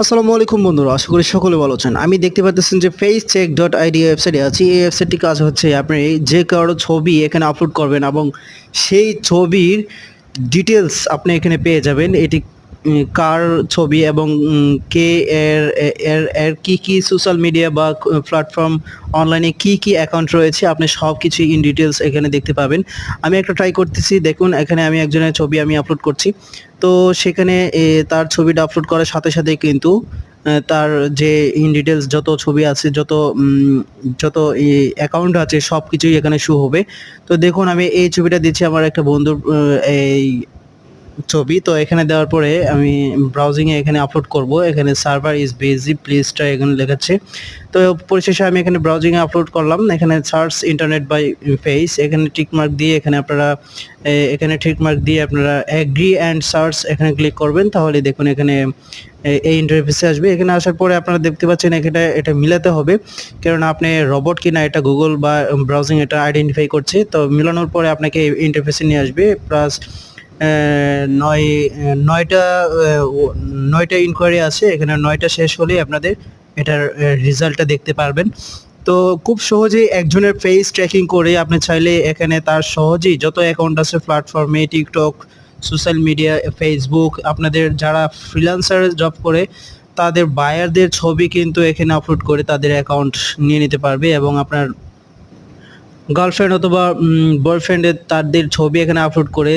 আসসালামু আলাইকুম বন্ধুরা, আশা করি সকলে ভালো আছেন। আমি দেখতে পাচ্ছেন যে facecheck.id ওয়েবসাইটে আছি। এই ওয়েবসাইটটি কাজ হচ্ছে আপনি যে কারো ছবি এখানে আপলোড করবেন এবং সেই ছবির ডিটেলস আপনি এখানে পেয়ে যাবেন। এটি কার ছবি এবং কে এর এর এর কি সোশ্যাল মিডিয়া বা প্ল্যাটফর্ম অনলাইনে কি অ্যাকাউন্ট রয়েছে আপনি সবকিছুই ইন ডিটেলস এখানে দেখতে পাবেন। আমি একটা ট্রাই করতেছি, দেখুন এখানে আমি একজনের ছবি আমি আপলোড করছি। তো সেখানে তার ছবিটা আপলোড করার সাথে সাথেই কিন্তু তার যে ইন ডিটেইলস যত ছবি আছে, যত অ্যাকাউন্ট আছে সবকিছুই এখানে শো হবে। তো দেখুন আমি এই ছবিটা দিচ্ছি আমার একটা বন্ধুর এই ছবি। তো এখানে দেওয়ার পরে আমি ব্রাউজিংয়ে এখানে আপলোড করব। এখানে server is busy please try এখানে লেখাচ্ছে। তো পরিশেষে আমি এখানে ব্রাউজিংয়ে আপলোড করলাম। এখানে সার্চ ইন্টারনেট বাই ফেস এখানে টিক মার্ক দিয়ে এখানে টিক মার্ক দিয়ে আপনারা এগ্রি অ্যান্ড সার্চ এখানে ক্লিক করবেন। তাহলে দেখুন এখানে এই ইন্টারফেসে আসবে। এখানে আসার পরে আপনারা দেখতে পাচ্ছেন এটা মিলাতে হবে। কেননা আপনি রোবট কিনা এটা গুগল বা ব্রাউজিং এটা আইডেন্টিফাই করছে। তো মিলানোর পরে আপনাকে এই ইন্টারফেসে নিয়ে আসবে। প্লাস অ্যা ৯ ৯টা ৯টা ইনকোয়ারি আছে। এখানে ৯টা শেষ হলেই আপনাদের এটার রেজাল্টটা দেখতে পারবেন। তো খুব সহজেই একজনের ফেস ট্র্যাকিং করে আপনি চাইলে এখানে তার সহজেই যত অ্যাকাউন্ট আছে প্ল্যাটফর্মে টিকটক, সোশ্যাল মিডিয়া, ফেসবুক আপনাদের যারা ফ্রিল্যান্সার জব করে তাদের বায়ারদের ছবি কিন্তু এখানে আপলোড করে তাদের অ্যাকাউন্ট নিয়ে নিতে পারবে এবং আপনার গার্লফ্রেন্ড অথবা বয়ফ্রেন্ডের তাদের ছবি এখানে আপলোড করে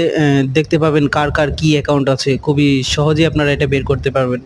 দেখতে পাবেন কার কি অ্যাকাউন্ট আছে। খুবই সহজেই আপনারা এটা বের করতে পারবেন।